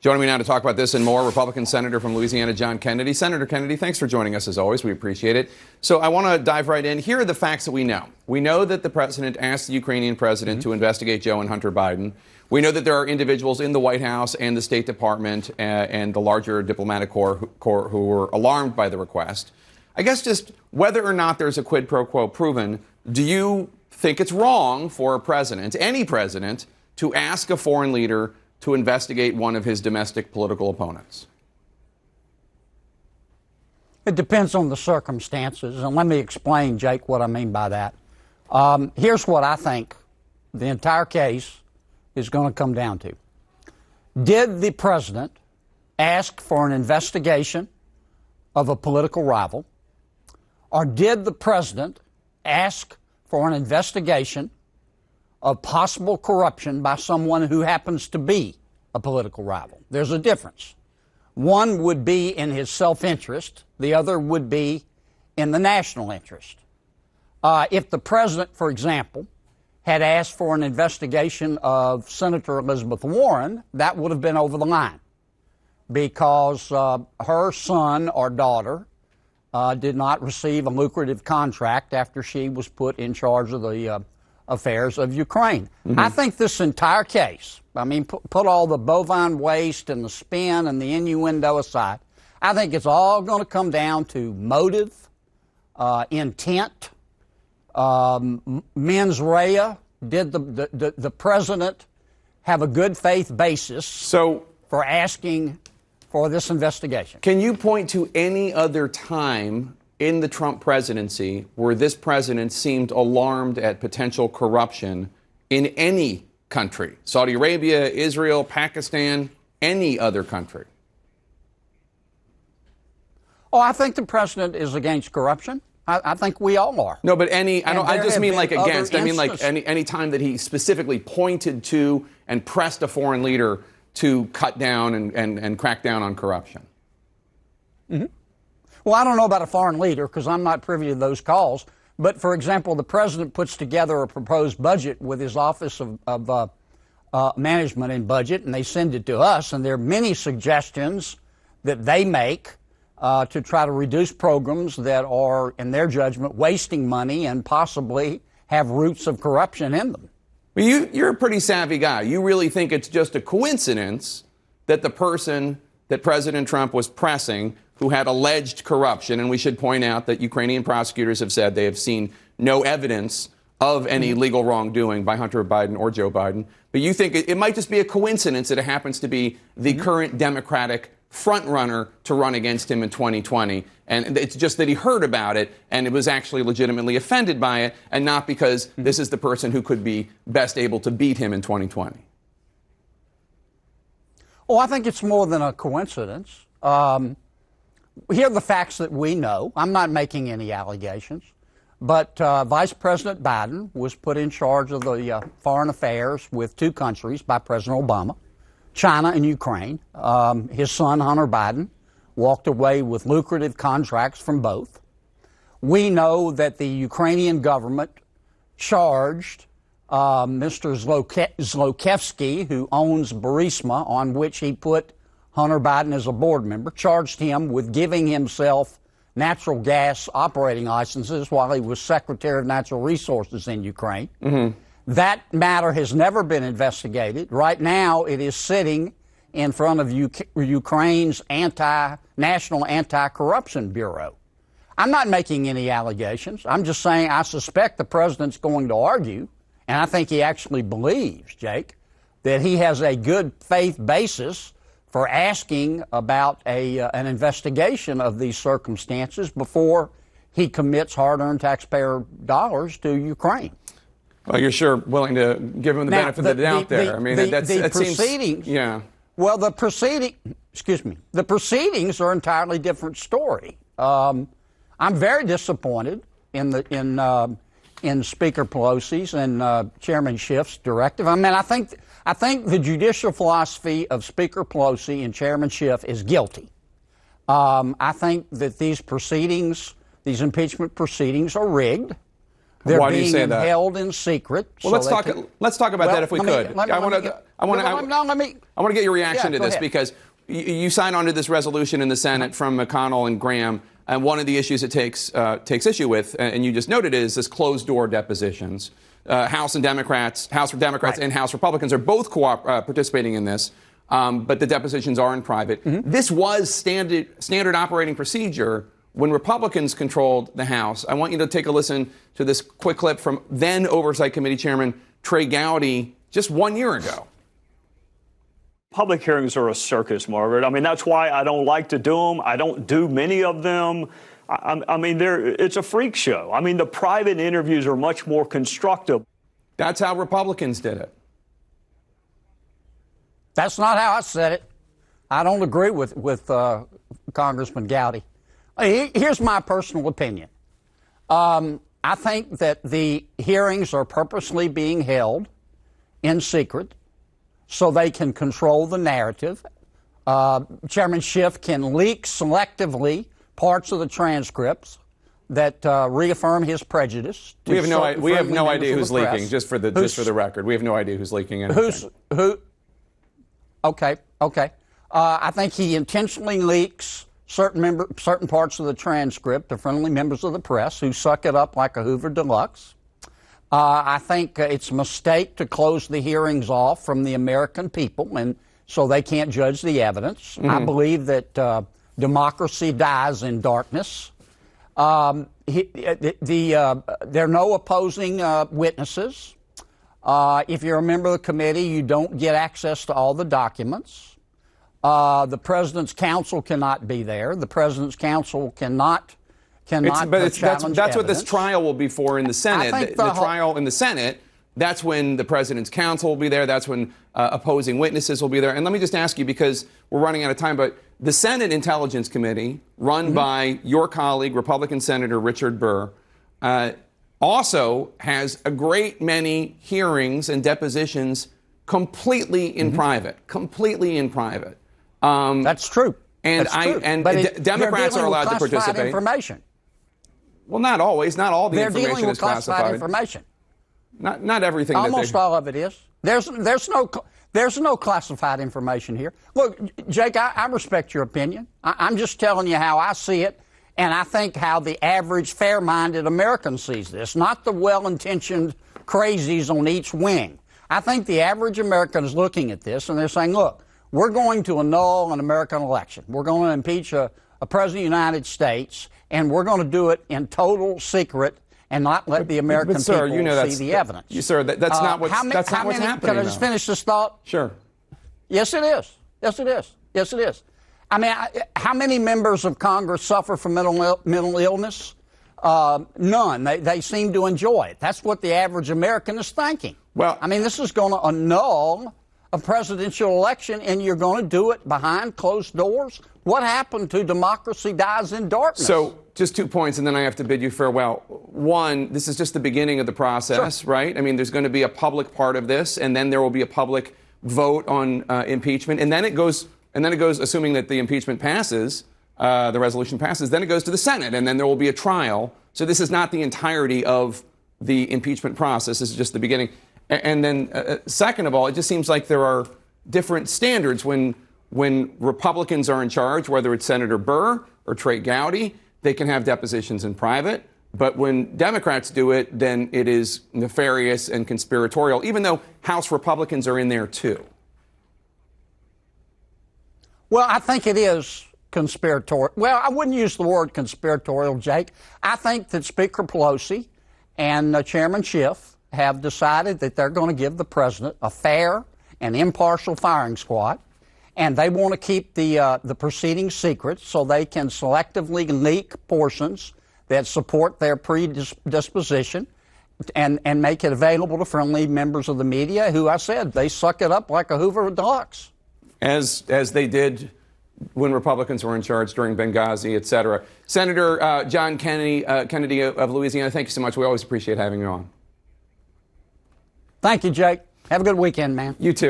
Joining me now to talk about this and more, Republican Senator from Louisiana, John Kennedy. Senator Kennedy, thanks for joining us as always. We appreciate it. So I want to dive right in. Here are the facts that we know. We know that the president asked the Ukrainian president to investigate Joe and Hunter Biden. We know that there are individuals in the White House and the State Department and the larger diplomatic corps who were alarmed by the request. I guess just whether or not there's a quid pro quo proven, do you think it's wrong for a president, any president, to ask a foreign leader to investigate one of his domestic political opponents? It depends on the circumstances, and let me explain, Jake, what I mean by that. Here's what I think the entire case is going to come down to. Did the president ask for an investigation of a political rival, or did the president ask for an investigation of possible corruption by someone who happens to be a political rival? There's a difference. One would be in his self-interest. The other would be in the national interest. If the president, for example, had asked for an investigation of Senator Elizabeth Warren, that would have been over the line because her son or daughter did not receive a lucrative contract after she was put in charge of the affairs of Ukraine. I think this entire case, I mean, put all the bovine waste and the spin and the innuendo aside, I think it's all going to come down to motive, intent, mens rea. Did the president have a good faith basis for asking for this investigation? Can you point to any other time in the Trump presidency where this president seemed alarmed at potential corruption in any country? Saudi Arabia, Israel, Pakistan, any other country? Oh, I think the president is against corruption. I think we all are. No, but I just mean like against. I mean like any time that he specifically pointed to and pressed a foreign leader to cut down and crack down on corruption. Mm-hmm. Well, I don't know about a foreign leader because I'm not privy to those calls. But, for example, the president puts together a proposed budget with his Office of Management and Budget, and they send it to us. And there are many suggestions that they make to try to reduce programs that are, in their judgment, wasting money and possibly have roots of corruption in them. Well, you're a pretty savvy guy. You really think it's just a coincidence that the person that President Trump was pressing who had alleged corruption, and we should point out that Ukrainian prosecutors have said they have seen no evidence of any legal wrongdoing by Hunter Biden or Joe Biden. But you think it might just be a coincidence that it happens to be the current Democratic frontrunner to run against him in 2020. And it's just that he heard about it and it was actually legitimately offended by it, and not because this is the person who could be best able to beat him in 2020. Oh, I think it's more than a coincidence. Here are the facts that we know. I'm not making any allegations. But Vice President Biden was put in charge of the foreign affairs with two countries by President Obama, China and Ukraine. His son, Hunter Biden, walked away with lucrative contracts from both. We know that the Ukrainian government charged Mr. Zlochevsky, who owns Burisma, on which he put Hunter Biden as a board member, charged him with giving himself natural gas operating licenses while he was Secretary of Natural Resources in Ukraine. That matter has never been investigated. Right now, it is sitting in front of Ukraine's National Anti-Corruption Bureau. I'm not making any allegations. I'm just saying I suspect the president's going to argue, and I think he actually believes, Jake, that he has a good faith basis for asking about an investigation of these circumstances before he commits hard-earned taxpayer dollars to Ukraine. Well, you're sure willing to give him the benefit of the doubt there. I mean, that proceedings. Seems, yeah. Well, the proceedings are an entirely different story. I'm very disappointed in Speaker Pelosi's and Chairman Schiff's directive. I mean, I think the judicial philosophy of Speaker Pelosi and Chairman Schiff is guilty. I think that these impeachment proceedings, are rigged. They're Why do you being say that? held in secret. Well, let's talk about that if we could. I want to get your reaction to this because you signed on to this resolution in the Senate from McConnell and Graham, and one of the issues it takes issue with, and you just noted, is this closed-door depositions. House Democrats right. and House Republicans are both participating in this, but the depositions are in private. Mm-hmm. This was standard operating procedure when Republicans controlled the House. I want you to take a listen to this quick clip from then Oversight Committee Chairman Trey Gowdy just 1 year ago. Public hearings are a circus, Margaret. I mean, that's why I don't like to do them. I don't do many of them. I mean, it's a freak show. I mean, the private interviews are much more constructive. That's how Republicans did it. That's not how I said it. I don't agree with Congressman Gowdy. Here's my personal opinion. I think that the hearings are purposely being held in secret so they can control the narrative. Chairman Schiff can leak selectively parts of the transcripts that reaffirm his prejudice. We have no idea who's leaking. Just for the record, we have no idea who's leaking anything. Okay. I think he intentionally leaks certain parts of the transcript to friendly members of the press who suck it up like a Hoover Deluxe. I think it's a mistake to close the hearings off from the American people, and so they can't judge the evidence. Mm-hmm. I believe that democracy dies in darkness. There are no opposing witnesses. If you're a member of the committee, you don't get access to all the documents. The president's counsel cannot be there. The president's counsel cannot challenge that's what this trial will be for in the Senate. The trial in the Senate, that's when the president's counsel will be there. That's when opposing witnesses will be there. And let me just ask you, because we're running out of time, but the Senate Intelligence Committee, run by your colleague, Republican Senator Richard Burr, also has a great many hearings and depositions completely in private. That's true. And Democrats are allowed to participate. Information. Well, not always. Not all the They're information dealing with is classified. Information. Not everything. Almost all of it is. There's no classified information here. Look, Jake, I respect your opinion. I'm just telling you how I see it, and I think how the average fair-minded American sees this, not the well-intentioned crazies on each wing. I think the average American is looking at this, and they're saying, look, we're going to annul an American election. We're going to impeach a president of the United States, and we're going to do it in total secret and not let the American people see the evidence. That's not what's happening. Can I just finish this thought? Sure. Yes, it is. I mean, how many members of Congress suffer from mental illness? None. They seem to enjoy it. That's what the average American is thinking. Well, I mean, this is going to annul a presidential election, and you're going to do it behind closed doors? What happened to democracy dies in darkness? So just 2 points, and then I have to bid you farewell. One, this is just the beginning of the process, sure, right? I mean, there's going to be a public part of this, and then there will be a public vote on impeachment, and then it goes, assuming that the impeachment passes, the resolution passes, then it goes to the Senate, and then there will be a trial. So this is not the entirety of the impeachment process. This is just the beginning. And then, second of all, it just seems like there are different standards when Republicans are in charge, whether it's Senator Burr or Trey Gowdy, they can have depositions in private. But when Democrats do it, then it is nefarious and conspiratorial, even though House Republicans are in there too. Well, I think it is conspiratorial. Well, I wouldn't use the word conspiratorial, Jake. I think that Speaker Pelosi and Chairman Schiff have decided that they're going to give the president a fair and impartial firing squad, and they want to keep the proceedings secret so they can selectively leak portions that support their predisposition and make it available to friendly members of the media who, I said, they suck it up like a Hoover Deluxe. As they did when Republicans were in charge during Benghazi, et cetera. Senator John Kennedy of Louisiana, thank you so much. We always appreciate having you on. Thank you, Jake. Have a good weekend, man. You too.